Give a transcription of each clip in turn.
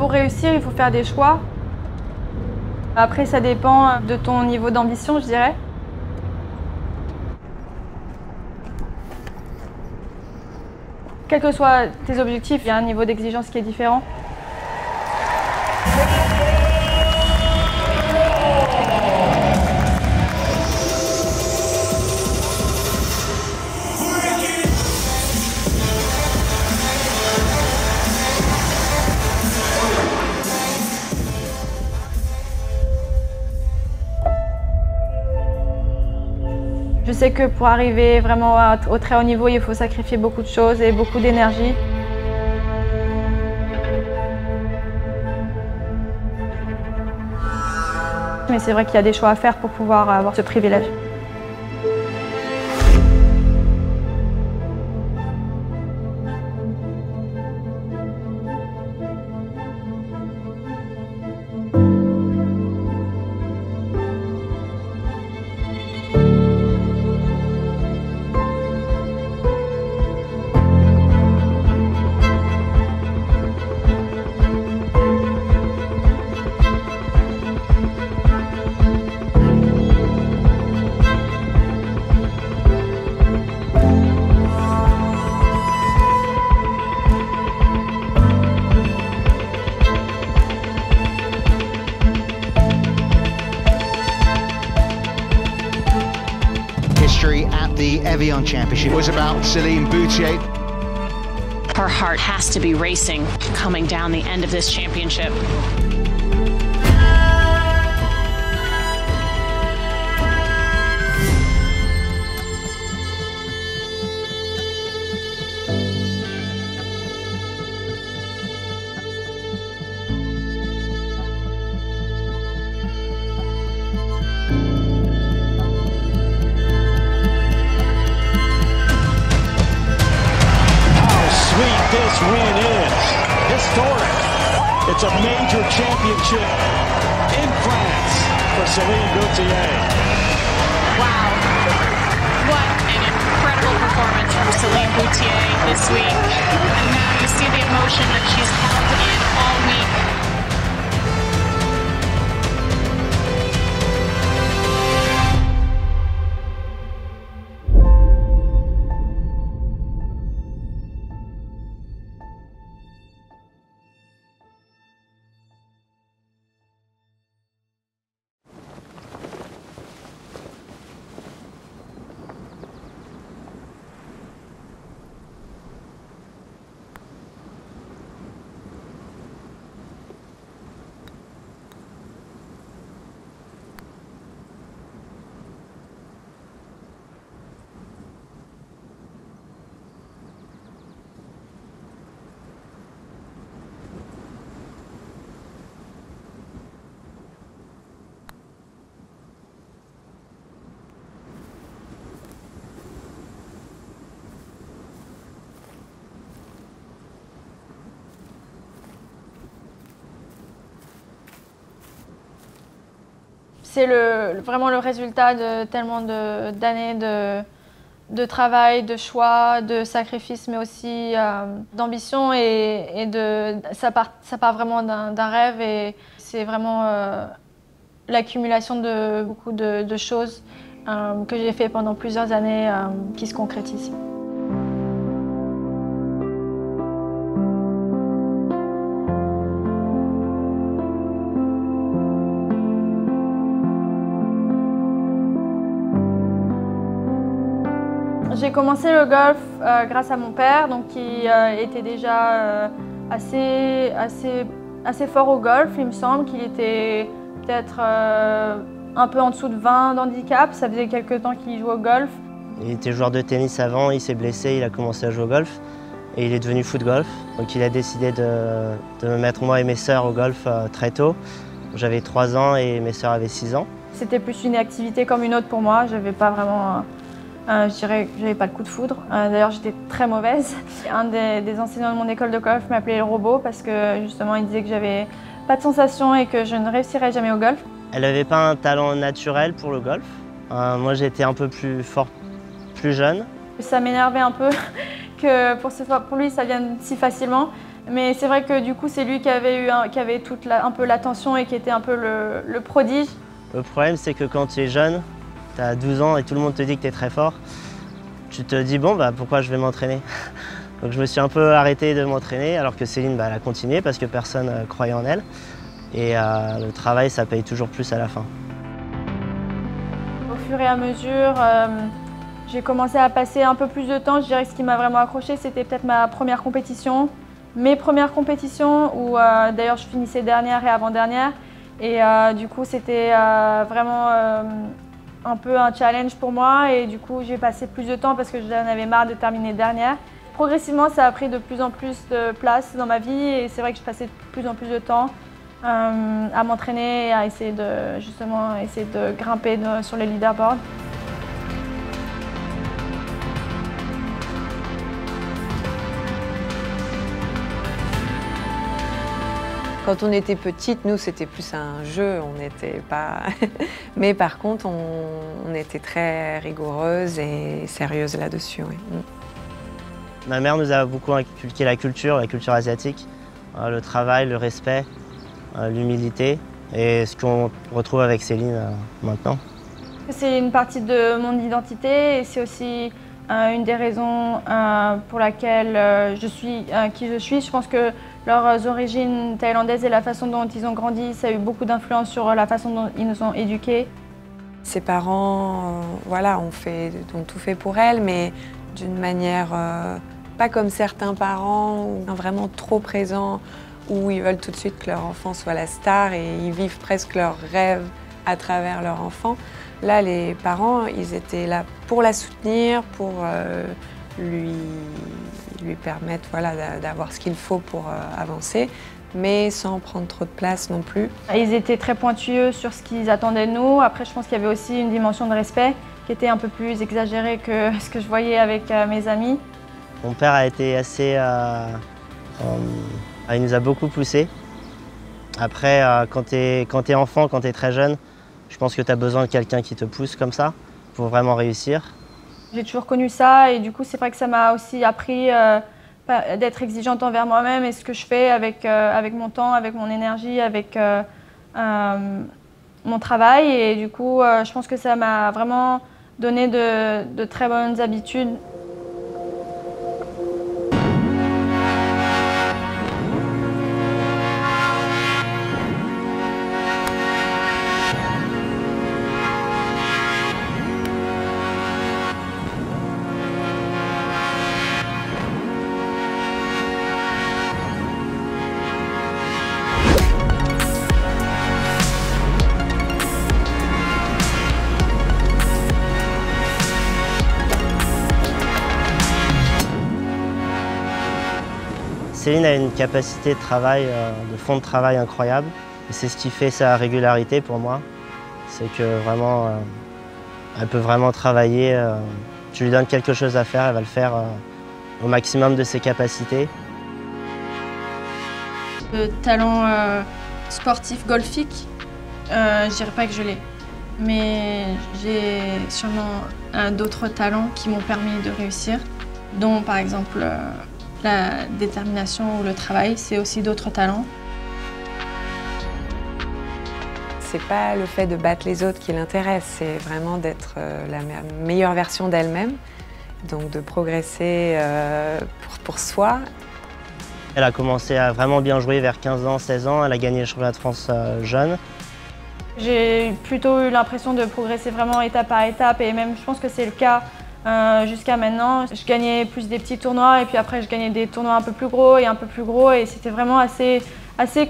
Pour réussir, il faut faire des choix. Après, ça dépend de ton niveau d'ambition, je dirais. Quels que soient tes objectifs, il y a un niveau d'exigence qui est différent. Je sais que pour arriver vraiment au très haut niveau, il faut sacrifier beaucoup de choses et beaucoup d'énergie. Mais c'est vrai qu'il y a des choix à faire pour pouvoir avoir ce privilège. At the Evian Championship was about Celine Boutier. Her heart has to be racing coming down the end of this championship. This win is historic. It's a major championship in France for Celine Boutier. Wow. What an incredible performance from Celine Boutier this week. And now you see the emotion that she's held in all week. C'est vraiment le résultat de tellement d'années de travail, de choix, de sacrifices, mais aussi d'ambition ça part vraiment d'un rêve et c'est vraiment l'accumulation de beaucoup de choses que j'ai fait pendant plusieurs années qui se concrétisent. J'ai commencé le golf grâce à mon père, donc qui était déjà assez fort au golf. Il me semble qu'il était peut-être un peu en dessous de 20 d'handicap. Ça faisait quelques temps qu'il jouait au golf. Il était joueur de tennis avant, il s'est blessé, il a commencé à jouer au golf et il est devenu foot-golf. Donc il a décidé de me mettre moi et mes sœurs au golf très tôt. J'avais 3 ans et mes sœurs avaient 6 ans. C'était plus une activité comme une autre pour moi. J'avais pas vraiment... je dirais que j'avais pas le coup de foudre. D'ailleurs, j'étais très mauvaise. Un des enseignants de mon école de golf m'appelait le robot parce que justement, il disait que j'avais pas de sensation et que je ne réussirais jamais au golf. Elle n'avait pas un talent naturel pour le golf. Moi, j'étais un peu plus fort, plus jeune. Ça m'énervait un peu que pour lui ça vienne si facilement. Mais c'est vrai que du coup c'est lui qui avait toute un peu l'attention et qui était un peu le prodige. Le problème c'est que quand tu es jeune, tu as 12 ans et tout le monde te dit que tu es très fort, tu te dis bon pourquoi je vais m'entraîner. Donc je me suis un peu arrêté de m'entraîner alors que Céline elle a continué parce que personne croyait en elle. Et le travail ça paye toujours plus à la fin. Au fur et à mesure, j'ai commencé à passer un peu plus de temps. Je dirais que ce qui m'a vraiment accroché c'était peut-être ma première compétition. Mes premières compétitions où d'ailleurs je finissais dernière et avant-dernière et du coup c'était vraiment un peu un challenge pour moi et du coup j'ai passé plus de temps parce que j'en avais marre de terminer dernière. Progressivement ça a pris de plus en plus de place dans ma vie et c'est vrai que je passais de plus en plus de temps à m'entraîner et à essayer de grimper sur les leaderboards. Quand on était petite, nous, c'était plus un jeu, on n'était pas... Mais par contre, on était très rigoureuses et sérieuses là-dessus, oui. Ma mère nous a beaucoup inculqué la culture asiatique, le travail, le respect, l'humilité et ce qu'on retrouve avec Céline maintenant. C'est une partie de mon identité et c'est aussi une des raisons pour laquelle je suis qui je suis. Je pense que leurs origines thaïlandaises et la façon dont ils ont grandi, ça a eu beaucoup d'influence sur la façon dont ils nous ont éduqués. Ses parents, voilà, ont tout fait pour elle, mais d'une manière pas comme certains parents, vraiment trop présents, où ils veulent tout de suite que leur enfant soit la star et ils vivent presque leurs rêves à travers leur enfant. Là, les parents, ils étaient là pour la soutenir, pour lui permettre d'avoir ce qu'il faut pour avancer, mais sans prendre trop de place non plus. Ils étaient très pointilleux sur ce qu'ils attendaient de nous. Après, je pense qu'il y avait aussi une dimension de respect qui était un peu plus exagérée que ce que je voyais avec mes amis. Mon père a été assez... il nous a beaucoup poussés. Après, quand tu es enfant, quand tu es très jeune, je pense que tu as besoin de quelqu'un qui te pousse comme ça pour vraiment réussir. J'ai toujours connu ça et du coup c'est vrai que ça m'a aussi appris d'être exigeante envers moi-même et ce que je fais avec mon temps, avec mon énergie, avec mon travail et du coup je pense que ça m'a vraiment donné de très bonnes habitudes. Céline a une capacité de travail, de fond de travail incroyable. Et c'est ce qui fait sa régularité pour moi. C'est que vraiment, elle peut vraiment travailler. Tu lui donnes quelque chose à faire, elle va le faire au maximum de ses capacités. Le talent sportif golfique, je dirais pas que je l'ai. Mais j'ai sûrement d'autres talents qui m'ont permis de réussir, dont par exemple la détermination ou le travail, c'est aussi d'autres talents. C'est pas le fait de battre les autres qui l'intéresse, c'est vraiment d'être la meilleure version d'elle-même, donc de progresser pour soi. Elle a commencé à vraiment bien jouer vers 15 ans, 16 ans, elle a gagné le championnat de France jeune. J'ai plutôt eu l'impression de progresser vraiment étape par étape et même je pense que c'est le cas jusqu'à maintenant. Je gagnais plus des petits tournois et puis après je gagnais des tournois un peu plus gros et c'était vraiment assez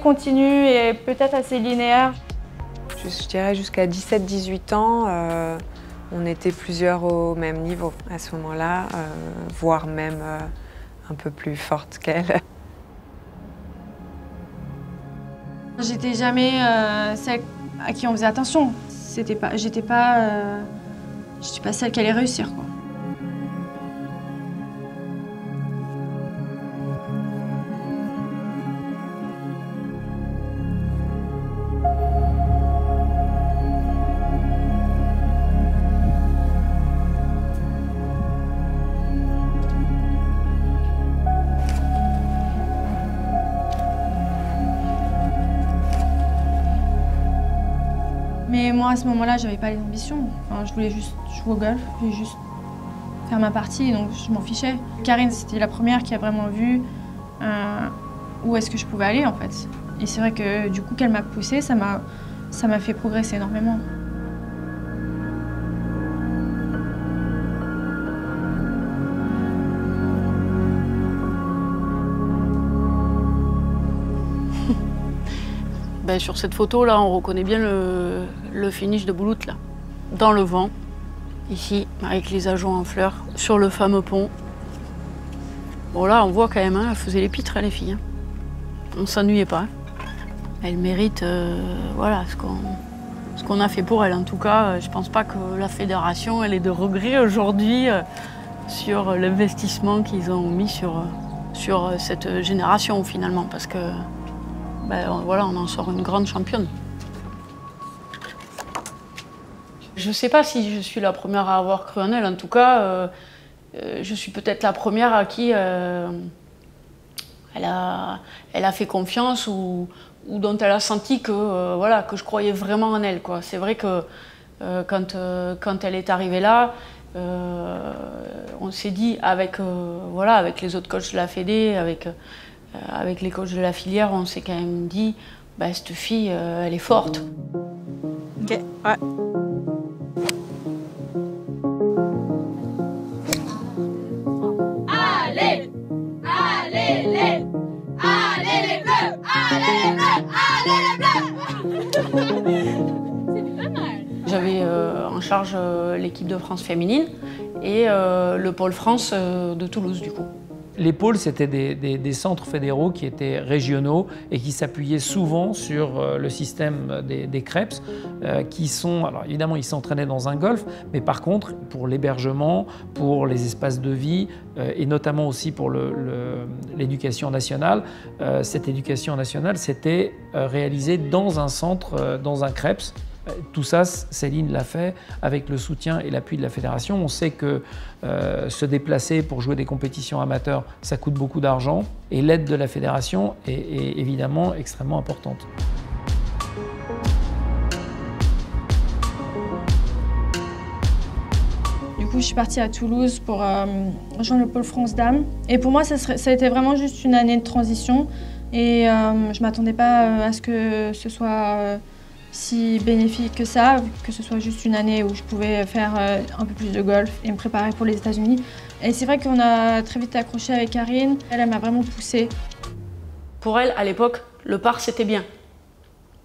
continu et peut-être assez linéaire. Je dirais jusqu'à 17-18 ans, on était plusieurs au même niveau à ce moment-là, voire même un peu plus forte qu'elle. J'étais jamais celle à qui on faisait attention. J'étais pas celle qui allait réussir, quoi. Mais moi, à ce moment-là, j'avais pas les ambitions. Enfin, je voulais juste jouer au golf, je voulais juste faire ma partie, donc je m'en fichais. Karine, c'était la première qui a vraiment vu où est-ce que je pouvais aller, en fait. Et c'est vrai que du coup, qu'elle m'a poussée, ça m'a fait progresser énormément. Ben, sur cette photo là, on reconnaît bien le finish de Bouloute là, dans le vent, ici, avec les ajoncs en fleurs, sur le fameux pont. Bon là, on voit quand même, hein, elles faisaient les pitres, hein, les filles. Hein. On ne s'ennuyait pas. Hein. Elles méritent voilà, ce qu'on a fait pour elles. En tout cas, je ne pense pas que la fédération elle ait de regrets aujourd'hui sur l'investissement qu'ils ont mis sur cette génération finalement, parce que ben, voilà, on en sort une grande championne. Je ne sais pas si je suis la première à avoir cru en elle. En tout cas, je suis peut-être la première à qui elle a fait confiance ou dont elle a senti que, voilà, que je croyais vraiment en elle. C'est vrai que quand elle est arrivée là, on s'est dit avec, voilà, avec les autres coachs de la Fédé, avec les coachs de la filière, on s'est quand même dit, bah, cette fille, elle est forte. Ok, ouais. Allez, allez les bleus, allez les bleus, allez les bleus. C'est pas mal. J'avais en charge l'équipe de France féminine et le pôle France de Toulouse du coup. Les pôles, c'était des centres fédéraux qui étaient régionaux et qui s'appuyaient souvent sur le système des CREPS, qui sont, alors évidemment, ils s'entraînaient dans un golf, mais par contre, pour l'hébergement, pour les espaces de vie et notamment aussi pour l'éducation nationale, cette éducation nationale, c'était réalisé dans un centre, dans un CREPS. Tout ça, Céline l'a fait avec le soutien et l'appui de la fédération. On sait que se déplacer pour jouer des compétitions amateurs, ça coûte beaucoup d'argent et l'aide de la fédération est évidemment extrêmement importante. Du coup, je suis partie à Toulouse pour rejoindre le pôle France Dames. Et pour moi, ça a été vraiment juste une année de transition. Et je ne m'attendais pas à ce que ce soit si bénéfique que ça, que ce soit juste une année où je pouvais faire un peu plus de golf et me préparer pour les États-Unis. Et c'est vrai qu'on a très vite accroché avec Karine. Elle m'a vraiment poussée. Pour elle, à l'époque, le par c'était bien.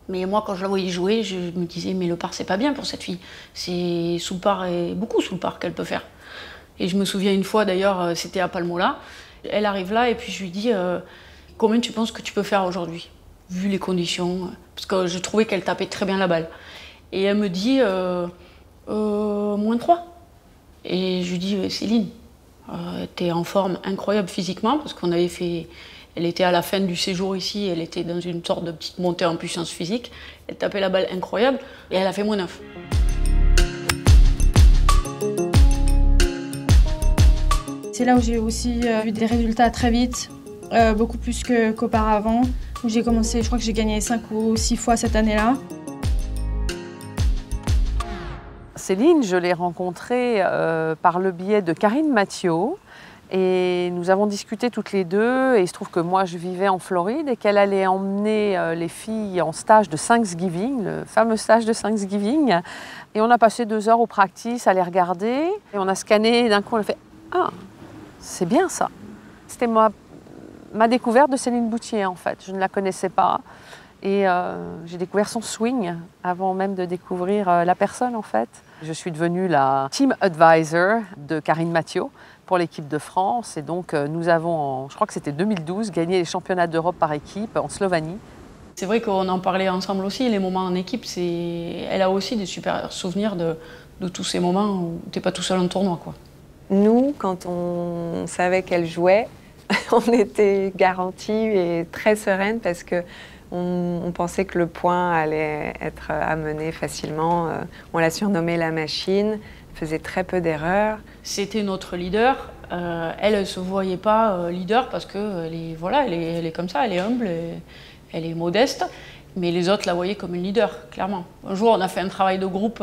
Mais moi, quand je la voyais jouer, je me disais, mais le par c'est pas bien pour cette fille. C'est sous le par et beaucoup sous le par qu'elle peut faire. Et je me souviens une fois d'ailleurs, c'était à Palmola. Elle arrive là et puis je lui dis, combien tu penses que tu peux faire aujourd'hui ? Vu les conditions, parce que je trouvais qu'elle tapait très bien la balle. Et elle me dit -3. Et je lui dis Céline, t'es en forme incroyable physiquement, parce qu'on avait fait. Elle était à la fin du séjour ici, elle était dans une sorte de petite montée en puissance physique. Elle tapait la balle incroyable et elle a fait -9. C'est là où j'ai aussi vu des résultats très vite, beaucoup plus qu'auparavant. Où j'ai commencé, je crois que j'ai gagné 5 ou 6 fois cette année-là. Céline, je l'ai rencontrée par le biais de Karine Mathieu et nous avons discuté toutes les deux et il se trouve que moi je vivais en Floride et qu'elle allait emmener les filles en stage de Thanksgiving, le fameux stage de Thanksgiving. Et on a passé 2 heures au practice à les regarder et on a scanné d'un coup, on a fait « Ah, c'est bien ça !» C'était ma découverte de Céline Bouthier, en fait. Je ne la connaissais pas. Et j'ai découvert son swing avant même de découvrir la personne, en fait. Je suis devenue la team advisor de Karine Mathieu pour l'équipe de France. Et donc, nous avons, je crois que c'était 2012, gagné les championnats d'Europe par équipe en Slovénie. C'est vrai qu'on en parlait ensemble aussi, les moments en équipe. Elle a aussi des super souvenirs de tous ces moments où tu n'es pas tout seul en tournoi, quoi. Nous, quand on savait qu'elle jouait, on était garantis et très sereines parce qu'on pensait que le point allait être amené facilement. On l'a surnommée la machine, elle faisait très peu d'erreurs. C'était notre leader. Elle ne se voyait pas leader parce qu'elle est, voilà, elle est comme ça, elle est humble, elle est modeste. Mais les autres la voyaient comme une leader, clairement. Un jour, on a fait un travail de groupe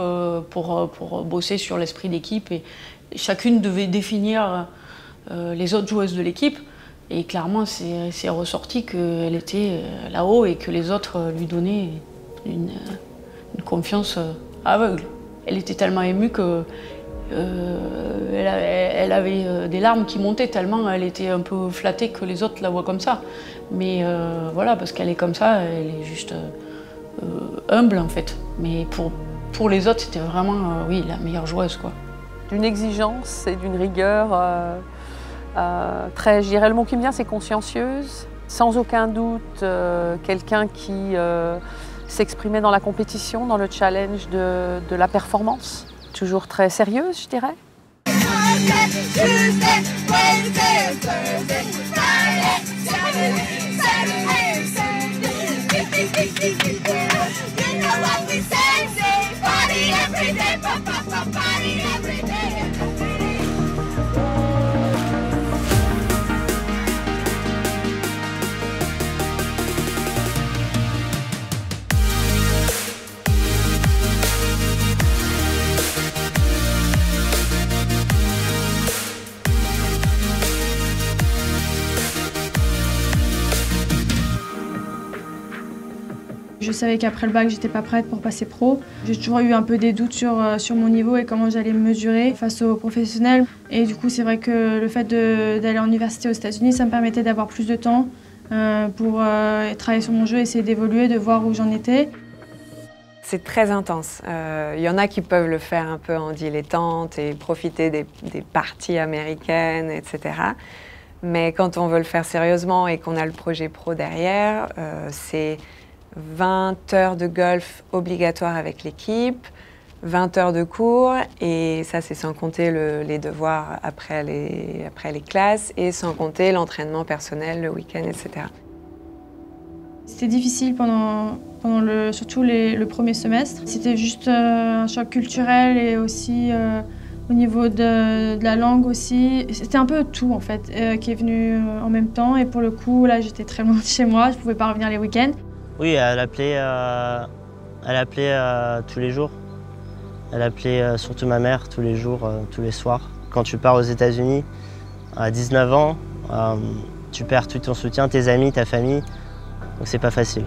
pour bosser sur l'esprit d'équipe et chacune devait définir les autres joueuses de l'équipe. Et clairement, c'est ressorti qu'elle était là-haut et que les autres lui donnaient une confiance aveugle. Elle était tellement émue que elle avait des larmes qui montaient tellement elle était un peu flattée que les autres la voient comme ça. Mais voilà, parce qu'elle est comme ça, elle est juste humble en fait. Mais pour les autres, c'était vraiment, oui, la meilleure joueuse, quoi. D'une exigence et d'une rigueur très, je dirais le mot qui me vient, c'est consciencieuse. Sans aucun doute, quelqu'un qui s'exprimait dans la compétition, dans le challenge de la performance. Toujours très sérieuse, je dirais. Je savais qu'après le bac, j'étais pas prête pour passer pro. J'ai toujours eu un peu des doutes sur mon niveau et comment j'allais me mesurer face aux professionnels. Et du coup, c'est vrai que le fait d'aller en université aux États-Unis, ça me permettait d'avoir plus de temps pour travailler sur mon jeu, essayer d'évoluer, de voir où j'en étais. C'est très intense. Il y en a qui peuvent le faire un peu en dilettante et profiter des parties américaines, etc. Mais quand on veut le faire sérieusement et qu'on a le projet pro derrière, c'est 20 heures de golf obligatoire avec l'équipe, 20 heures de cours, et ça c'est sans compter les devoirs après les classes et sans compter l'entraînement personnel, le week-end, etc. C'était difficile surtout le premier semestre. C'était juste un choc culturel et aussi au niveau de la langue aussi. C'était un peu tout en fait qui est venu en même temps, et pour le coup là j'étais très loin de chez moi, je pouvais pas revenir les week-ends. Oui, elle appelait tous les jours. Elle appelait surtout ma mère tous les jours, tous les soirs. Quand tu pars aux États-Unis à 19 ans, tu perds tout ton soutien, tes amis, ta famille, donc c'est pas facile.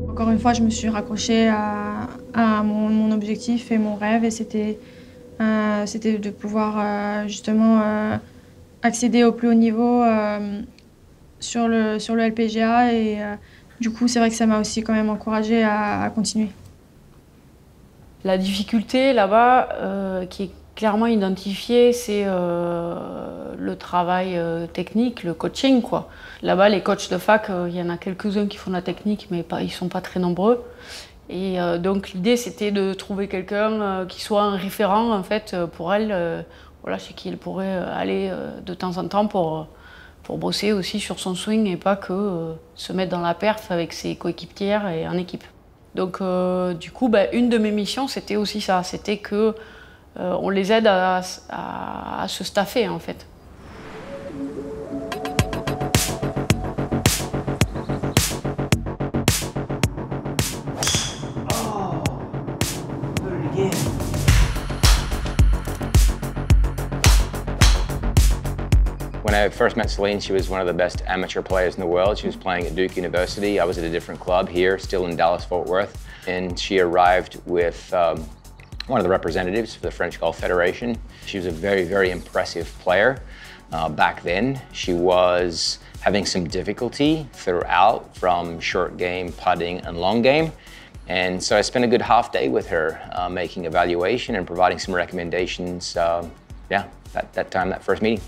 Encore une fois, je me suis raccrochée à mon objectif et mon rêve, et c'était de pouvoir justement accéder au plus haut niveau sur le LPGA, et du coup c'est vrai que ça m'a aussi quand même encouragée à continuer. La difficulté là-bas qui est clairement identifiée, c'est le travail technique, le coaching, quoi. Là-bas, les coachs de fac, il y en a quelques-uns qui font de la technique, mais ils ne sont pas très nombreux. Et donc l'idée, c'était de trouver quelqu'un qui soit un référent en fait, pour elle, voilà, chez qui elle pourrait aller de temps en temps pour bosser aussi sur son swing et pas que se mettre dans la perf avec ses coéquipières et en équipe. Donc du coup, une de mes missions, c'était aussi ça, c'était que on les aide à se staffer en fait. When I first met Celine, she was one of the best amateur players in the world. She was playing at Duke University. I was at a different club here, still in Dallas-Fort Worth. And she arrived with one of the representatives for the French Golf Federation. She was a very, very impressive player. Back then, she having some difficulty throughout from short game, putting, and long game. And so I spent a good half day with her, making evaluation and providing some recommendations. That first meeting.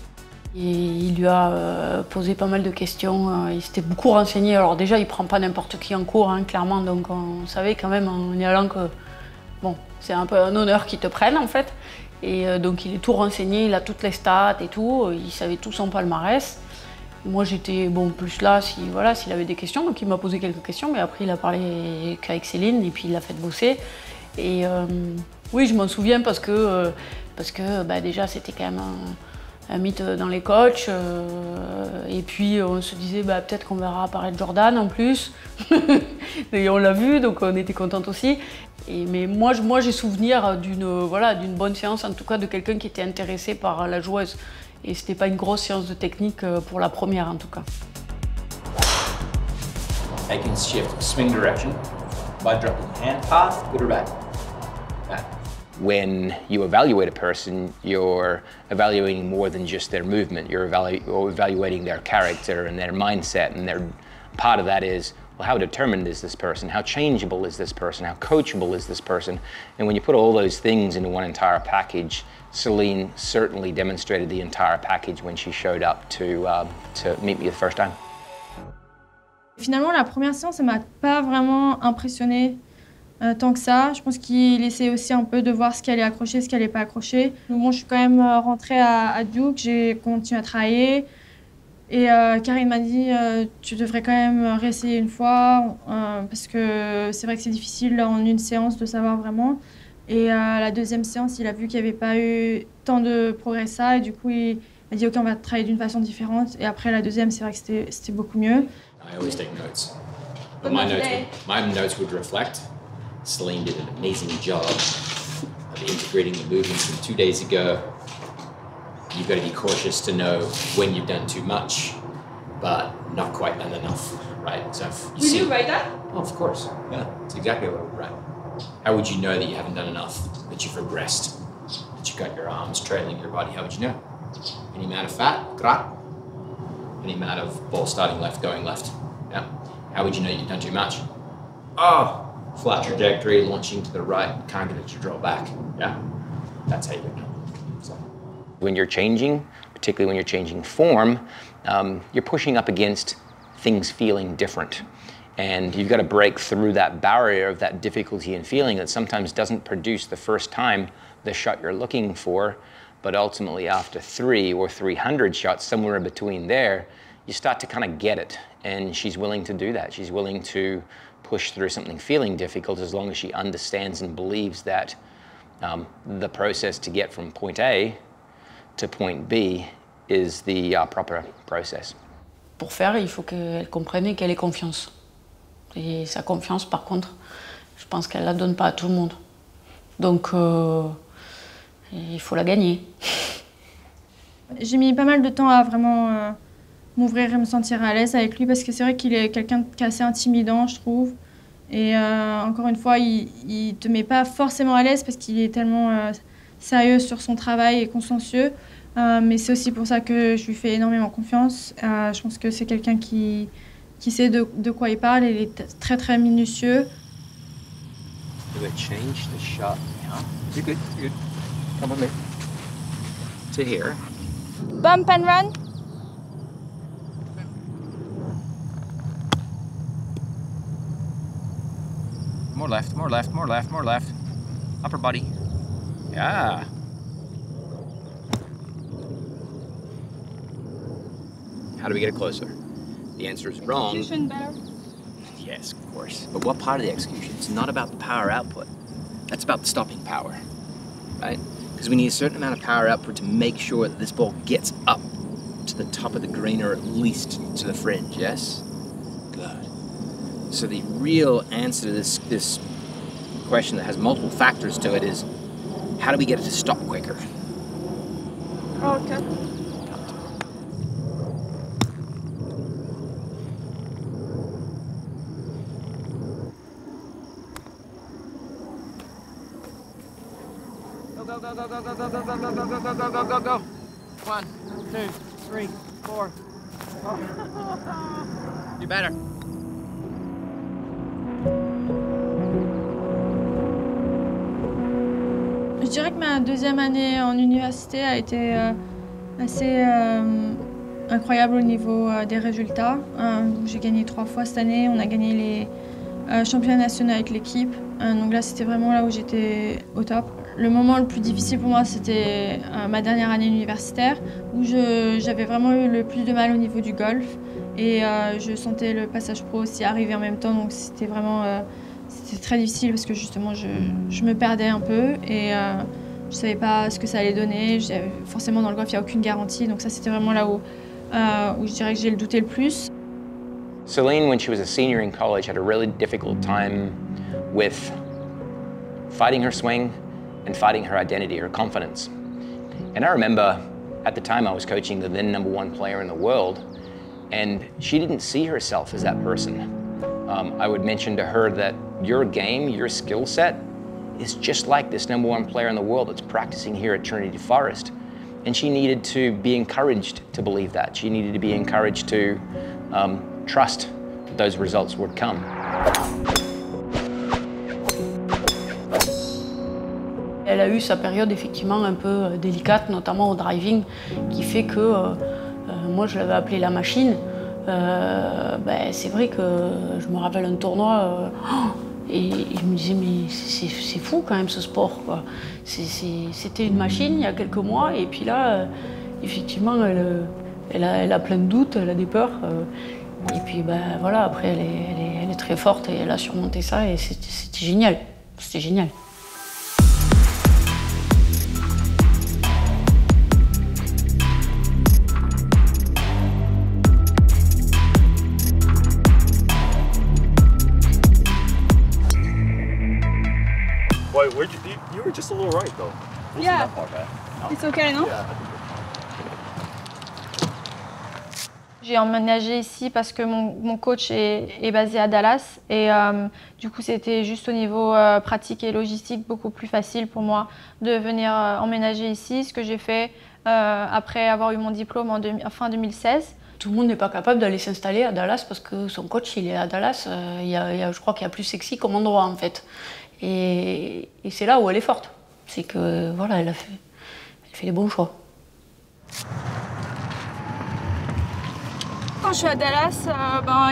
Il lui a posé pas mal de questions, il s'était beaucoup renseigné. Alors déjà, il prend pas n'importe qui en cours, hein, clairement, donc on savait quand même en y allant que bon, c'est un peu un honneur qu'ils te prennent en fait. Et donc il est tout renseigné, il a toutes les stats et tout, il savait tout son palmarès. Moi j'étais bon, plus là s'il avait des questions, donc il m'a posé quelques questions, mais après il a parlé qu'avec Céline et puis il l'a fait bosser. Et oui, je m'en souviens parce que déjà c'était quand même un mythe dans les coachs, et puis on se disait peut-être qu'on verra apparaître Jordan en plus, et on l'a vu, donc on était contente aussi. Mais moi j'ai souvenir d'une bonne séance, en tout cas de quelqu'un qui était intéressé par la joueuse, et c'était pas une grosse séance de technique pour la première en tout cas. I can shift swing direction by dropping hand path, good or bad? Bad. When you evaluate a person, you're evaluating more than just their movement. You're evaluating their character and their mindset, and part of that is, well, how determined is this person? How changeable is this person? How coachable is this person? And when you put all those things into one entire package, Celine certainly demonstrated the entire package when she showed up to meet me the first time. Finalement, la première séance, elle m'a pas vraiment impressionnée. Tant que ça, je pense qu'il essaie aussi un peu de voir ce qui allait accrocher, ce qui allait pas accrocher. Donc bon, je suis quand même rentrée à Duke, j'ai continué à travailler. Et Karine m'a dit tu devrais quand même réessayer une fois, parce que c'est vrai que c'est difficile en une séance de savoir vraiment. Et la deuxième séance, il a vu qu'il n'y avait pas eu tant de progrès que ça, et du coup il m'a dit ok, on va travailler d'une façon différente. Et après la deuxième, c'est vrai que c'était beaucoup mieux. I always take notes. But my notes would reflect Celine did an amazing job of integrating the movements from 2 days ago. You've got to be cautious to know when you've done too much, but not quite done enough, right? So Did you write that? Oh, of course. Yeah, it's exactly what I would write. How would you know that you haven't done enough, that you've regressed, that you've got your arms trailing your body? How would you know? Any amount of fat, grat. Any amount of ball starting left, going left. Yeah. How would you know you've done too much? Oh, flat trajectory, launching to the right, can't get it to draw back. Yeah, that's how you know. So. When you're changing, particularly when you're changing form, you're pushing up against things feeling different. And you've got to break through that barrier of that difficulty and feeling that sometimes doesn't produce the first time the shot you're looking for, but ultimately after 3 or 300 shots, somewhere in between there, you start to kind of get it. And she's willing to do that. She's willing to push through something feeling difficult as long as she understands and believes that the process to get from point A to point B is the proper process. Pour faire, il faut qu'elle comprenne et qu'elle ait confiance. Et sa confiance, par contre, je pense qu'elle ne la donne pas à tout le monde. Donc, il faut la gagner. J'ai mis pas mal de temps à vraiment m'ouvrir et me sentir à l'aise avec lui, parce que c'est vrai qu'il est quelqu'un qui est assez intimidant, je trouve. Et encore une fois, il te met pas forcément à l'aise parce qu'il est tellement sérieux sur son travail et consciencieux. Mais c'est aussi pour ça que je lui fais énormément confiance. Je pense que c'est quelqu'un qui sait de quoi il parle, et il est très très minutieux. You would change the shot now. You're good, you're good. Come with me. To here. Bump and run. More left, more left, more left, more left. Upper body. Yeah. How do we get it closer? The answer is wrong. Execution better. Yes, of course. But what part of the execution? It's not about the power output. That's about the stopping power, right? Because we need a certain amount of power output to make sure that this ball gets up to the top of the green, or at least to the fringe, yes? Good. So the real answer to this question that has multiple factors to it is, how do we get it to stop quicker? Okay. Go, go, go, go, go, go, go, go, go, go, go, go, go, go. 1, 2, 3, 4, Do better. Je dirais que ma deuxième année en université a été assez incroyable au niveau des résultats. J'ai gagné 3 fois cette année. On a gagné les championnats nationaux avec l'équipe. Donc là, c'était vraiment là où j'étais au top. Le moment le plus difficile pour moi, c'était ma dernière année universitaire, où j'avais vraiment eu le plus de mal au niveau du golf. Et je sentais le passage pro aussi arriver en même temps. Donc c'était vraiment c'était très difficile parce que justement, je me perdais un peu. Et je ne savais pas ce que ça allait donner. Forcément, dans le golf, il n'y a aucune garantie. Donc ça, c'était vraiment là où je dirais que j'ai douté le plus. Celine, when she was a senior in college, had a really difficult time with fighting her swing and fighting her identity, her confidence. And I remember at the time I was coaching the then #1 player in the world, and she didn't see herself as that person. I would mention to her that your game, your skill set, is just like this #1 player in the world that's practicing here at Trinity Forest. And she needed to be encouraged to believe that. She needed to be encouraged to trust that those results would come. Elle a eu sa période effectivement un peu délicate, notamment au driving, qui fait que moi je l'avais appelée la machine. C'est vrai que je me rappelle un tournoi et je me disais mais c'est fou quand même ce sport, quoi. C'était une machine il y a quelques mois et puis là effectivement elle a plein de doutes, elle a des peurs et puis voilà, après elle est très forte et elle a surmonté ça et c'était génial, c'était génial. Wait, you were just a little right though. Wasn't Yeah. that far back. No. It's okay, no? Yeah. J'ai emménagé ici parce que mon coach est basé à Dallas et du coup c'était juste au niveau pratique et logistique beaucoup plus facile pour moi de venir emménager ici, ce que j'ai fait après avoir eu mon diplôme en fin 2016. Tout le monde n'est pas capable d'aller s'installer à Dallas parce que son coach il est à Dallas, je crois qu'il y a plus sexy comme endroit en fait. Et c'est là où elle est forte, c'est que voilà, elle fait les bons choix. Quand je suis à Dallas,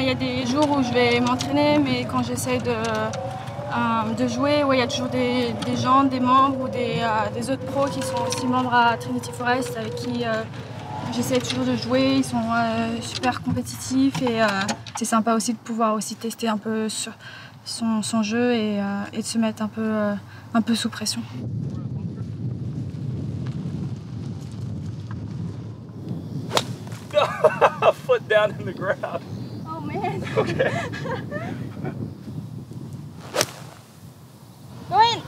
y a des jours où je vais m'entraîner, mais quand j'essaie de jouer, il y a toujours des gens, des membres ou des autres pros qui sont aussi membres à Trinity Forest avec qui j'essaie toujours de jouer. Ils sont super compétitifs et c'est sympa aussi de pouvoir aussi tester un peu sur son jeu et de se mettre un peu sous pression. Foot down in the ground. Oh man. Okay. Go in.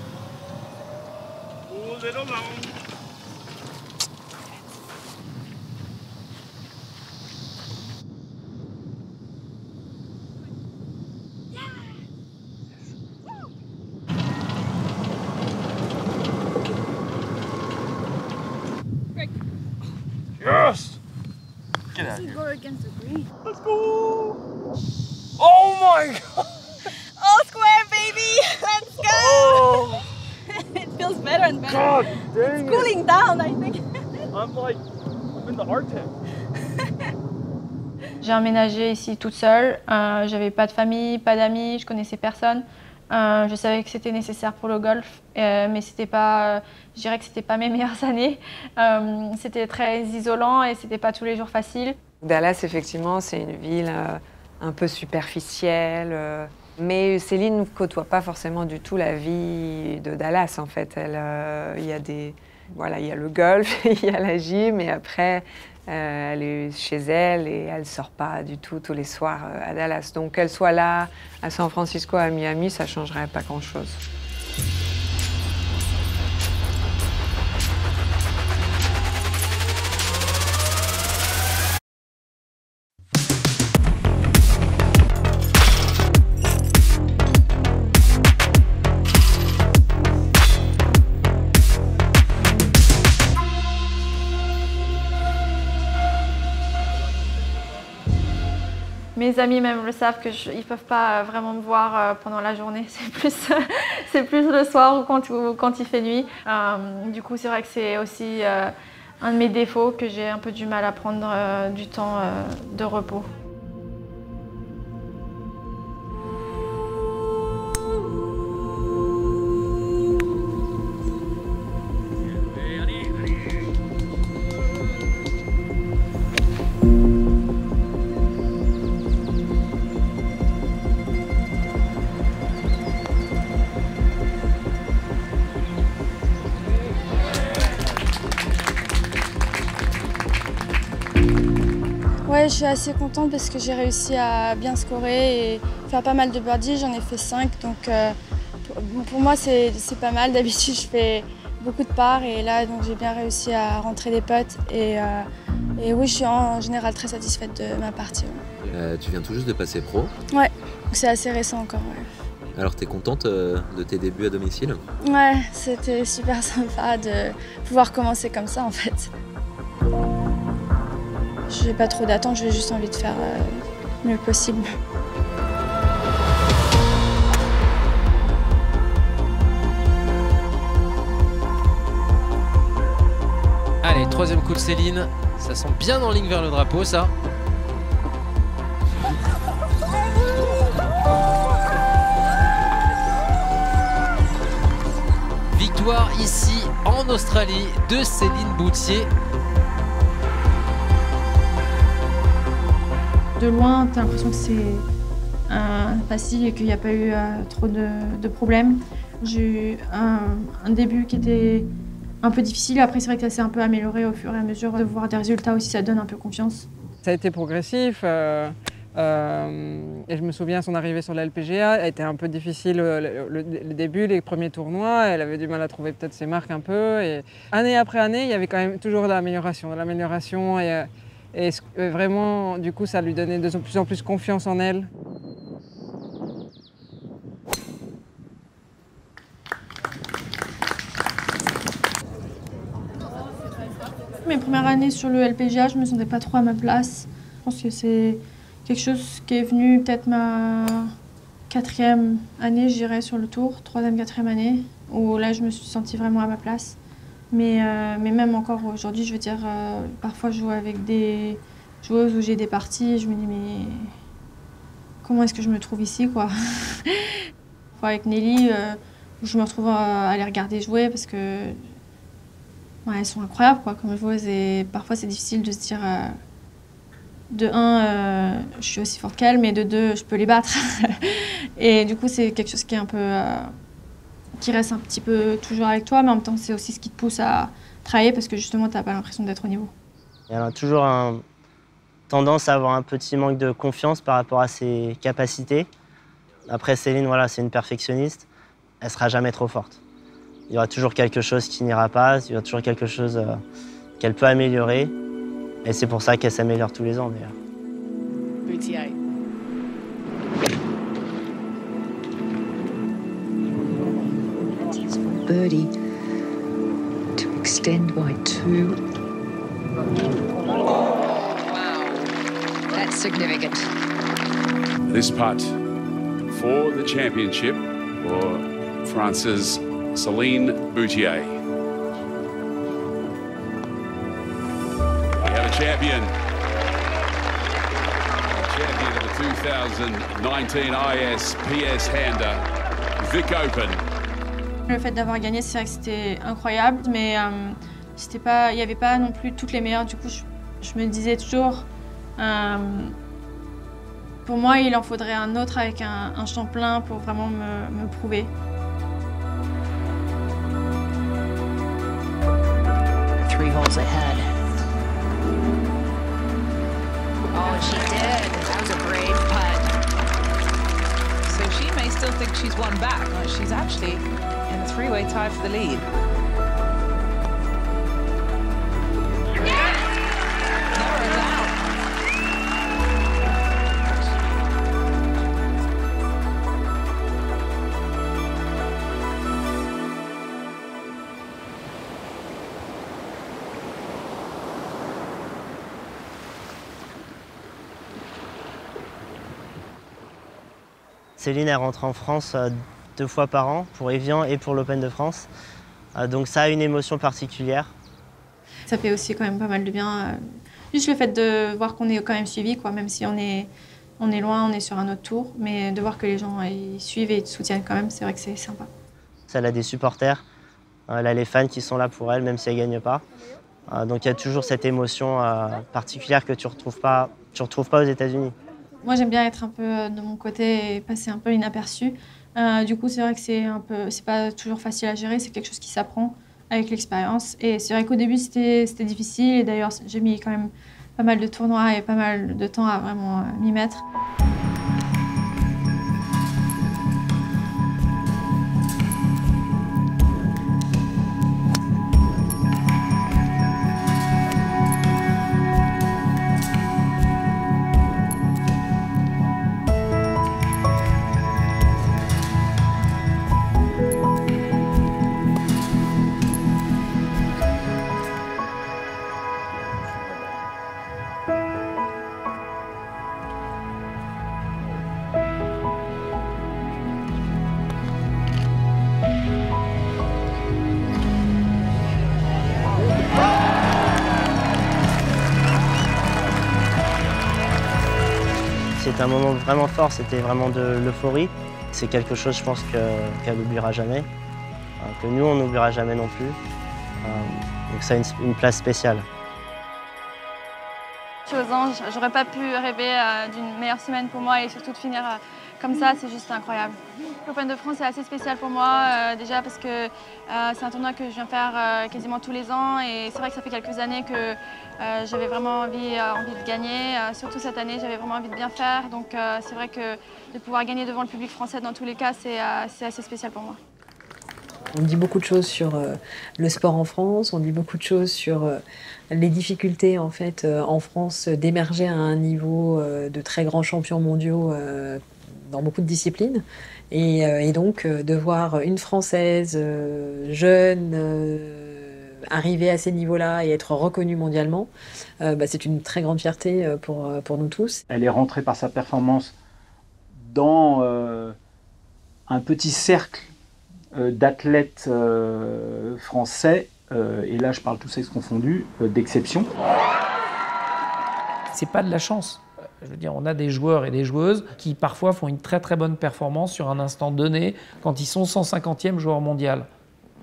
Hold it alone. Yes! Get out of here. Go against the green. Let's go! Oh my god! All square, baby. Let's go. Oh! It feels better and better. God dang It's cooling down, I think. I'm in the Arctic. J'ai emménagé ici toute seule, j'avais pas de famille, pas d'amis, je connaissais personne. Je savais que c'était nécessaire pour le golf, mais c'était pas, je dirais que c'était pas mes meilleures années. C'était très isolant et c'était pas tous les jours facile. Dallas, effectivement, c'est une ville un peu superficielle. Mais Céline ne côtoie pas forcément du tout la vie de Dallas, en fait. Il y a le golf, il y a la gym, et après, elle est chez elle et elle ne sort pas du tout tous les soirs à Dallas. Donc qu'elle soit là, à San Francisco, à Miami, ça ne changerait pas grand-chose. Mes amis même le savent qu'ils ne peuvent pas vraiment me voir pendant la journée. C'est plus le soir ou quand il fait nuit. Du coup, c'est vrai que c'est aussi un de mes défauts, que j'ai un peu du mal à prendre du temps de repos. Ouais, je suis assez contente parce que j'ai réussi à bien scorer et faire pas mal de birdies. J'en ai fait 5, donc pour moi c'est pas mal. D'habitude je fais beaucoup de parts et là donc j'ai bien réussi à rentrer des putts et oui, je suis en général très satisfaite de ma partie. Ouais. Tu viens tout juste de passer pro. Ouais, c'est assez récent encore. Ouais. Alors t'es contente de tes débuts à domicile? Ouais, c'était super sympa de pouvoir commencer comme ça en fait. J'ai pas trop d'attente, j'ai juste envie de faire le mieux possible. Allez, troisième coup de Céline. Ça sent bien en ligne vers le drapeau, ça. Victoire ici en Australie de Céline Boutier. De loin, tu as l'impression que c'est facile et qu'il n'y a pas eu trop de problèmes. J'ai eu un début qui était un peu difficile. Après, c'est vrai que ça s'est un peu amélioré au fur et à mesure. De voir des résultats aussi, ça donne un peu confiance. Ça a été progressif. Et je me souviens, son arrivée sur la LPGA a été un peu difficile le début, les premiers tournois. Elle avait du mal à trouver peut-être ses marques un peu. Et année après année, il y avait quand même toujours de l'amélioration. Et vraiment, du coup, ça lui donnait de plus en plus confiance en elle. Mes premières années sur le LPGA, je ne me sentais pas trop à ma place. Je pense que c'est quelque chose qui est venu peut-être ma 4e année, je dirais, sur le tour, 3e, 4e année, où là, je me suis sentie vraiment à ma place. Mais même encore aujourd'hui, je veux dire, parfois je joue avec des joueuses où j'ai des parties et je me dis mais comment est-ce que je me trouve ici, quoi. Avec Nelly, je me retrouve à les regarder jouer parce que ouais, elles sont incroyables, quoi, comme joueuses, et parfois c'est difficile de se dire de 1, je suis aussi forte qu'elles, mais de 2, je peux les battre. Et du coup, c'est quelque chose qui est un peu qui reste un petit peu toujours avec toi, mais en même temps, c'est aussi ce qui te pousse à travailler parce que justement, tu n'as pas l'impression d'être au niveau. Elle a toujours tendance à avoir un petit manque de confiance par rapport à ses capacités. Après, Céline, voilà, c'est une perfectionniste. Elle ne sera jamais trop forte. Il y aura toujours quelque chose qui n'ira pas, il y aura toujours quelque chose qu'elle peut améliorer. Et c'est pour ça qu'elle s'améliore tous les ans, d'ailleurs. Boutier. Birdie to extend by 2. Wow, that's significant. This putt for the championship for France's Céline Boutier. We have a champion. Champion of the 2019 ISPS Handa, Vic Open. Le fait d'avoir gagné, c'est vrai que c'était incroyable, mais il n'y avait pas non plus toutes les meilleures. Du coup, je me disais toujours, pour moi, il en faudrait un autre avec un champ plein pour vraiment me prouver. Three holes ahead. Oh, she did. That was a brave putt. So she may still think she's won back. No, she's actually in a three-way tie for the lead. Céline, elle rentre en France 2 fois par an, pour Evian et pour l'Open de France. Donc ça a une émotion particulière. Ça fait aussi quand même pas mal de bien. Juste le fait de voir qu'on est quand même suivi, quoi, même si on est loin, on est sur un autre tour, mais de voir que les gens ils suivent et soutiennent quand même, c'est vrai que c'est sympa. Elle a des supporters, elle a les fans qui sont là pour elle, même si elle ne gagne pas. Donc il y a toujours cette émotion particulière que tu ne retrouves pas aux États-Unis. Moi j'aime bien être un peu de mon côté et passer un peu inaperçu. Du coup c'est vrai que c'est pas toujours facile à gérer, c'est quelque chose qui s'apprend avec l'expérience. Et c'est vrai qu'au début c'était difficile et d'ailleurs j'ai mis quand même pas mal de tournois et pas mal de temps à vraiment m'y mettre. C'était un moment vraiment fort, c'était vraiment de l'euphorie. C'est quelque chose, je pense, qu'elle n'oubliera jamais, que nous, on n'oubliera jamais non plus. Donc ça a une place spéciale. Je suis aux anges, j'aurais pas pu rêver d'une meilleure semaine pour moi et surtout de finir comme ça, c'est juste incroyable. L'Open de France est assez spécial pour moi, déjà parce que c'est un tournoi que je viens faire quasiment tous les ans et c'est vrai que ça fait quelques années que j'avais vraiment envie de gagner. Surtout cette année, j'avais vraiment envie de bien faire, donc c'est vrai que de pouvoir gagner devant le public français dans tous les cas, c'est assez spécial pour moi. On dit beaucoup de choses sur le sport en France, on dit beaucoup de choses sur les difficultés en fait en France d'émerger à un niveau de très grands champions mondiaux dans beaucoup de disciplines. Et donc de voir une Française jeune arriver à ces niveaux-là et être reconnue mondialement, c'est une très grande fierté pour nous tous. Elle est rentrée par sa performance dans un petit cercle d'athlètes français, et là je parle tous sexes confondus, d'exception. C'est pas de la chance. Je veux dire, on a des joueurs et des joueuses qui parfois font une très très bonne performance sur un instant donné quand ils sont 150e joueur mondial.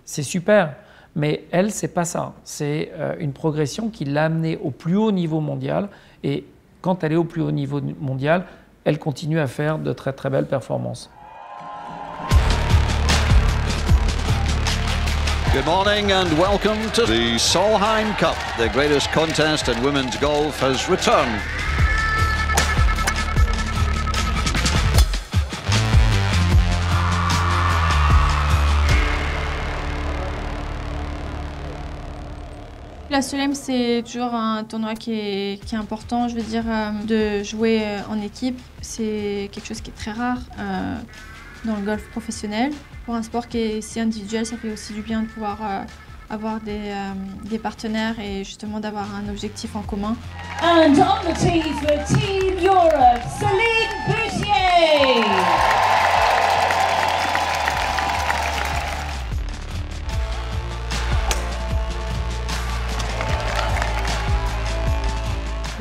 C'est super, mais elle, c'est pas ça. C'est une progression qui l'a amenée au plus haut niveau mondial et quand elle est au plus haut niveau mondial, elle continue à faire de très très belles performances. Good morning and welcome to the Solheim Cup. The greatest contest in women's golf has returned. La Solheim, c'est toujours un tournoi qui est important, je veux dire, de jouer en équipe. C'est quelque chose qui est très rare dans le golf professionnel. Pour un sport qui est si individuel, ça fait aussi du bien de pouvoir avoir des partenaires et justement d'avoir un objectif en commun. And on the tee for Team Europe, Céline Boutier.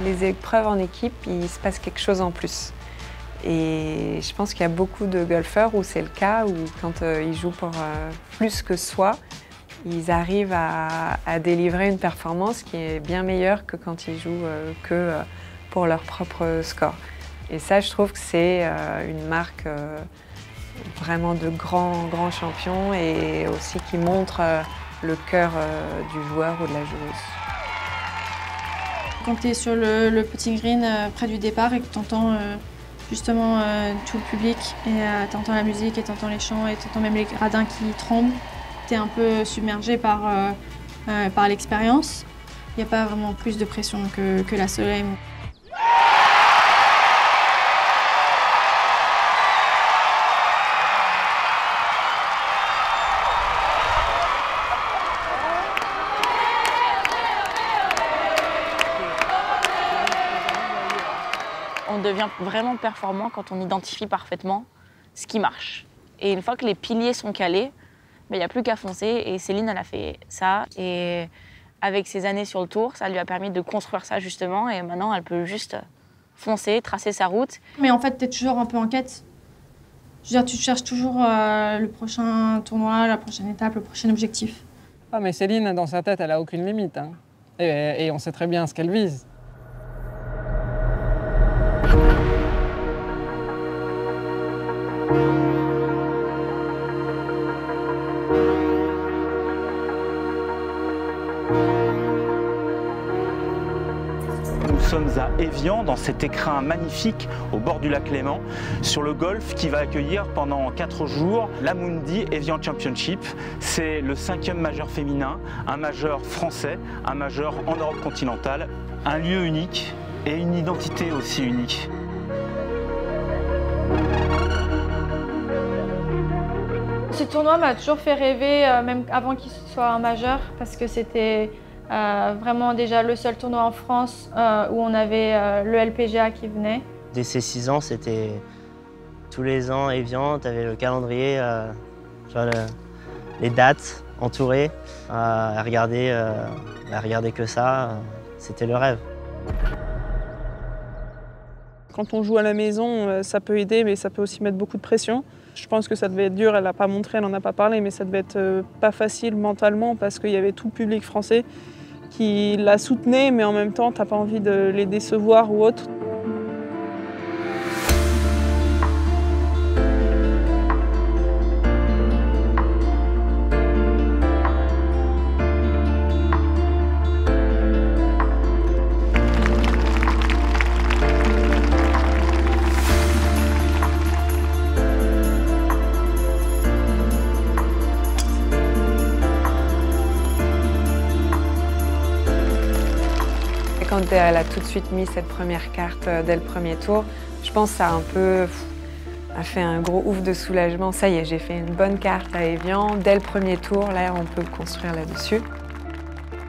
Les épreuves en équipe, il se passe quelque chose en plus. Et je pense qu'il y a beaucoup de golfeurs où c'est le cas, où quand ils jouent pour plus que soi, ils arrivent à délivrer une performance qui est bien meilleure que quand ils jouent que pour leur propre score. Et ça, je trouve que c'est une marque vraiment de grands champions et aussi qui montre le cœur du joueur ou de la joueuse. Quand tu es sur le putting green près du départ et que tu entends justement tout le public et tu entends la musique et tu entends les chants et tu entends même les gradins qui tremblent, tu es un peu submergé par l'expérience. Il n'y a pas vraiment plus de pression que la Solheim. On devient vraiment performant quand on identifie parfaitement ce qui marche. Et une fois que les piliers sont calés, il n'y a plus qu'à foncer. Et Céline, elle a fait ça. Et avec ses années sur le tour, ça lui a permis de construire ça justement. Et maintenant, elle peut juste foncer, tracer sa route. Mais en fait, tu es toujours un peu en quête. Je veux dire, tu cherches toujours le prochain tournoi, la prochaine étape, le prochain objectif. Ah, mais Céline, dans sa tête, elle n'a aucune limite. Hein. Et on sait très bien ce qu'elle vise. Nous sommes à Évian, dans cet écrin magnifique au bord du lac Léman, sur le golf qui va accueillir pendant 4 jours l'Amundi Évian Championship. C'est le 5e majeur féminin, un majeur français, un majeur en Europe continentale, un lieu unique et une identité aussi unique. Ce tournoi m'a toujours fait rêver, même avant qu'il soit un majeur, parce que c'était vraiment déjà le seul tournoi en France où on avait le LPGA qui venait. Dès ses 6 ans, c'était tous les ans Évian, tu avais le calendrier, les dates entourées, à regarder que ça, c'était le rêve. Quand on joue à la maison, ça peut aider, mais ça peut aussi mettre beaucoup de pression. Je pense que ça devait être dur, elle n'a pas montré, elle n'en a pas parlé, mais ça devait être pas facile mentalement parce qu'il y avait tout le public français qui la soutenait, mais en même temps, tu n'as pas envie de les décevoir ou autre. Quand elle a tout de suite mis cette première carte dès le premier tour, je pense que ça a fait un gros ouf de soulagement. Ça y est, j'ai fait une bonne carte à Évian. Dès le premier tour, là, on peut construire là-dessus.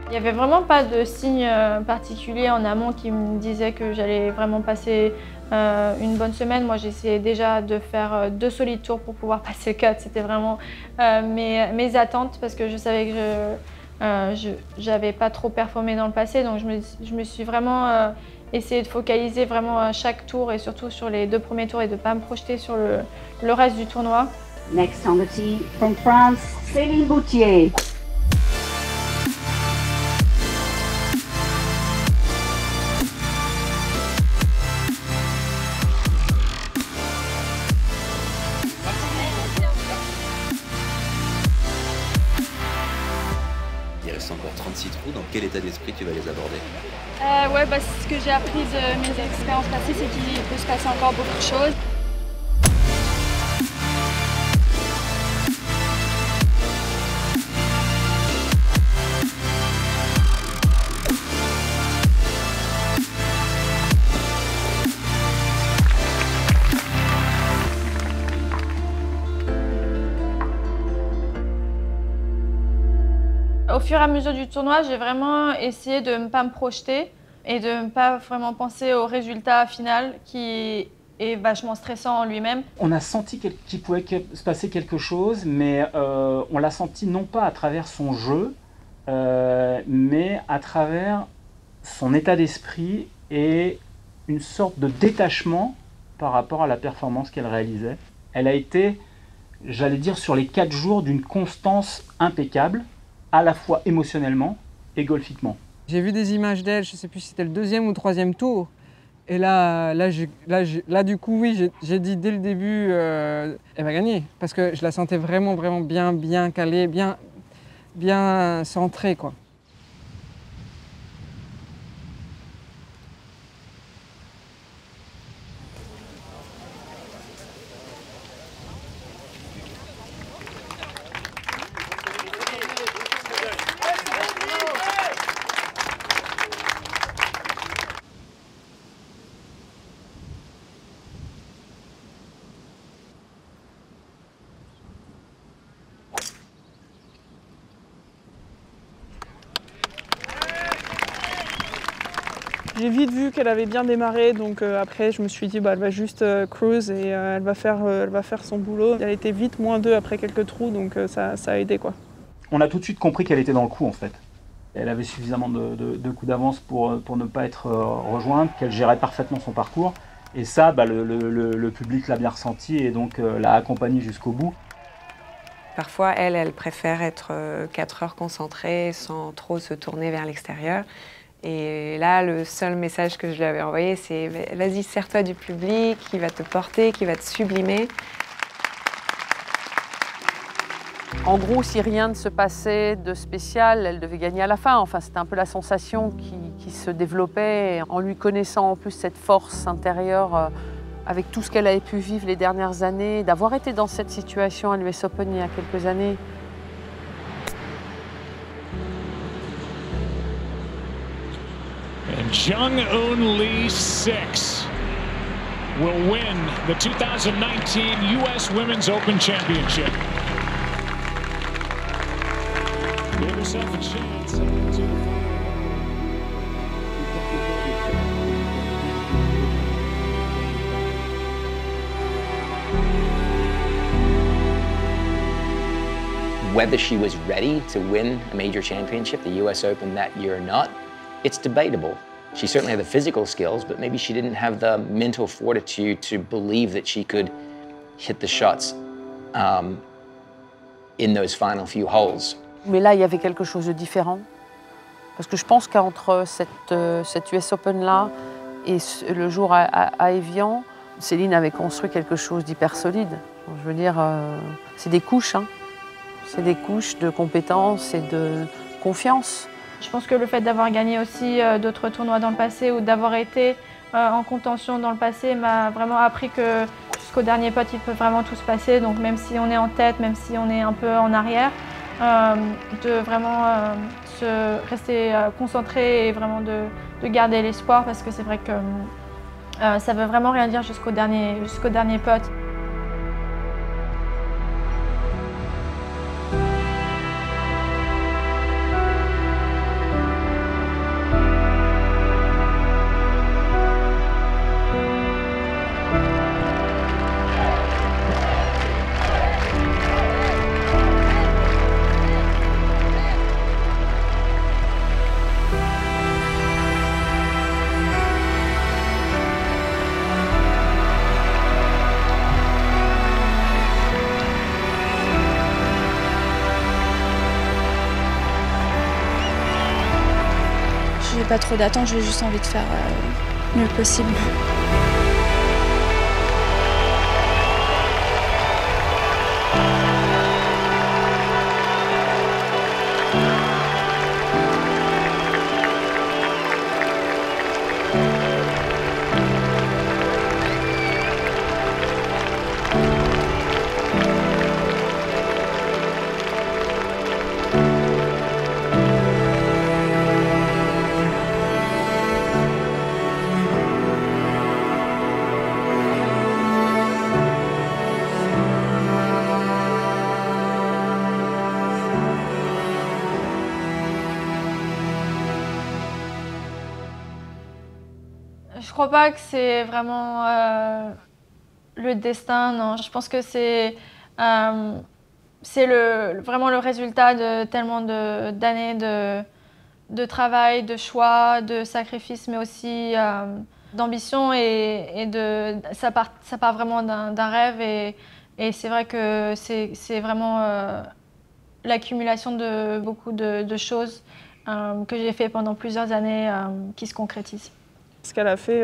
Il n'y avait vraiment pas de signe particulier en amont qui me disait que j'allais vraiment passer une bonne semaine. Moi, j'essayais déjà de faire 2 solides tours pour pouvoir passer le cut. C'était vraiment mes attentes parce que je savais que j'avais pas trop performé dans le passé, donc je me suis vraiment essayé de focaliser vraiment chaque tour et surtout sur les 2 premiers tours et de ne pas me projeter sur le reste du tournoi. Next on the tee from France, Céline Boutier. Il reste encore 36 trous. Dans quel état d'esprit tu vas les aborder? Ouais, ce que j'ai appris de mes expériences passées, c'est qu'il peut se passer encore beaucoup de choses. Au fur et à mesure du tournoi, j'ai vraiment essayé de ne pas me projeter et de ne pas vraiment penser au résultat final qui est vachement stressant en lui-même. On a senti qu'il pouvait se passer quelque chose, mais on l'a senti non pas à travers son jeu, mais à travers son état d'esprit et une sorte de détachement par rapport à la performance qu'elle réalisait. Elle a été, j'allais dire, sur les 4 jours d'une constance impeccable, à la fois émotionnellement et golfiquement. J'ai vu des images d'elle, je ne sais plus si c'était le 2e ou 3e tour. Et là du coup, oui, j'ai dit dès le début, elle va gagner. Parce que je la sentais vraiment bien calée, bien centrée, quoi. J'ai vite vu qu'elle avait bien démarré, donc après je me suis dit elle va juste cruise et elle va faire son boulot. Elle était vite -2 après quelques trous, donc ça a aidé quoi. On a tout de suite compris qu'elle était dans le coup en fait. Elle avait suffisamment de coups d'avance pour ne pas être rejointe, qu'elle gérait parfaitement son parcours. Et ça, le public l'a bien ressenti et donc l'a accompagnée jusqu'au bout. Parfois, elle préfère être 4 heures concentrée sans trop se tourner vers l'extérieur. Et là, le seul message que je lui avais envoyé, c'est « Vas-y, sers-toi du public, qui va te porter, qui va te sublimer ». En gros, si rien ne se passait de spécial, elle devait gagner à la fin. Enfin, c'était un peu la sensation qui se développait en lui connaissant en plus cette force intérieure avec tout ce qu'elle avait pu vivre les dernières années, d'avoir été dans cette situation à l'US Open il y a quelques années. And Jung-Eun Lee 6 will win the 2019 US Women's Open Championship. Give herself a chance. Whether she was ready to win a major championship, the US Open that year or not, it's debatable. She certainly had the physical skills, but maybe she didn't have the mental fortitude to believe that she could hit the shots in those final few holes. Mais là, il y avait quelque chose de différent. Parce que je pense qu'entre cette US Open-là et le jour à Évian, Céline avait construit quelque chose d'hyper solide. Je veux dire, c'est des couches, hein. C'est des couches de compétences et de confiance. Je pense que le fait d'avoir gagné aussi d'autres tournois dans le passé ou d'avoir été en contention dans le passé m'a vraiment appris que jusqu'au dernier putt, il peut vraiment tout se passer. Donc même si on est en tête, même si on est un peu en arrière, de vraiment se rester concentré et vraiment de garder l'espoir parce que c'est vrai que ça veut vraiment rien dire jusqu'au dernier putt. J'ai pas trop d'attente, j'ai juste envie de faire le mieux possible. Je crois pas que c'est vraiment le destin, non. Je pense que c'est vraiment le résultat de tellement d'années de travail, de choix, de sacrifices, mais aussi d'ambition et ça part vraiment d'un rêve et c'est vrai que c'est vraiment l'accumulation de beaucoup de choses que j'ai fait pendant plusieurs années qui se concrétisent. Ce qu'elle a fait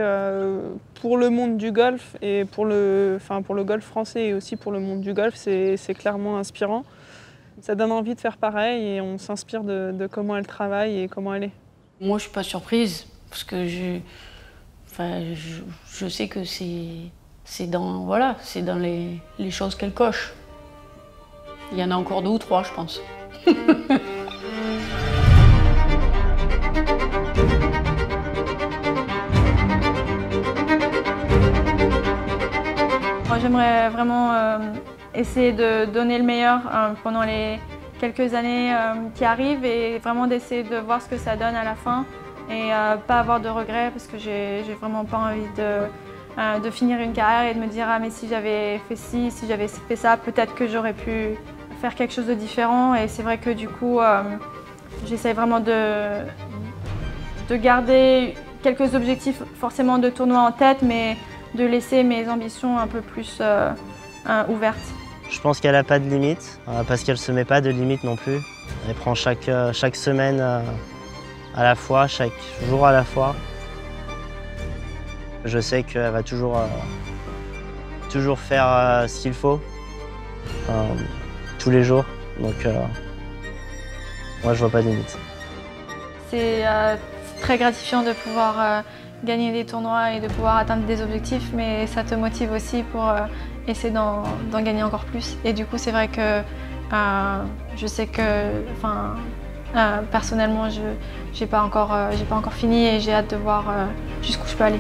pour le monde du golf et pour le golf français et aussi pour le monde du golf, c'est clairement inspirant. Ça donne envie de faire pareil et on s'inspire de comment elle travaille et comment elle est. Moi, je suis pas surprise parce que je sais que c'est dans les choses qu'elle coche. Il y en a encore 2 ou 3, je pense. J'aimerais vraiment essayer de donner le meilleur pendant les quelques années qui arrivent et vraiment d'essayer de voir ce que ça donne à la fin. et pas avoir de regrets parce que j'ai vraiment pas envie de finir une carrière et de me dire ah mais si j'avais fait ci, si j'avais fait ça, peut-être que j'aurais pu faire quelque chose de différent. Et c'est vrai que du coup j'essaie vraiment de garder quelques objectifs forcément de tournoi en tête, mais de laisser mes ambitions un peu plus ouvertes. Je pense qu'elle n'a pas de limite, parce qu'elle ne se met pas de limite non plus. Elle prend chaque semaine à la fois, chaque jour à la fois. Je sais qu'elle va toujours faire ce qu'il faut, tous les jours. Donc moi, je vois pas de limite. C'est très gratifiant de pouvoir gagner des tournois et de pouvoir atteindre des objectifs, mais ça te motive aussi pour essayer d'en gagner encore plus. Et du coup, c'est vrai que je sais que, personnellement, j'ai pas encore fini et j'ai hâte de voir jusqu'où je peux aller.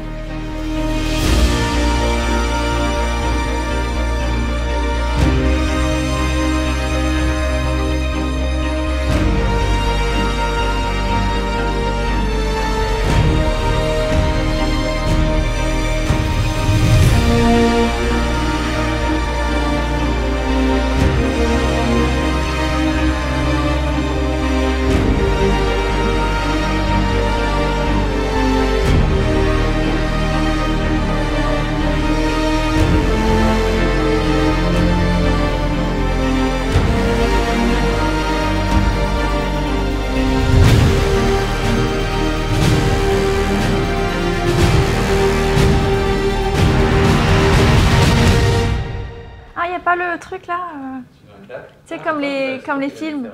Ah, il n'y a pas le truc là tu sais, comme les films.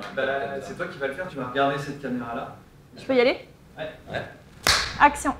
C'est toi qui vas le faire, tu vas regarder cette caméra-là. Je peux y aller? Ouais. Action.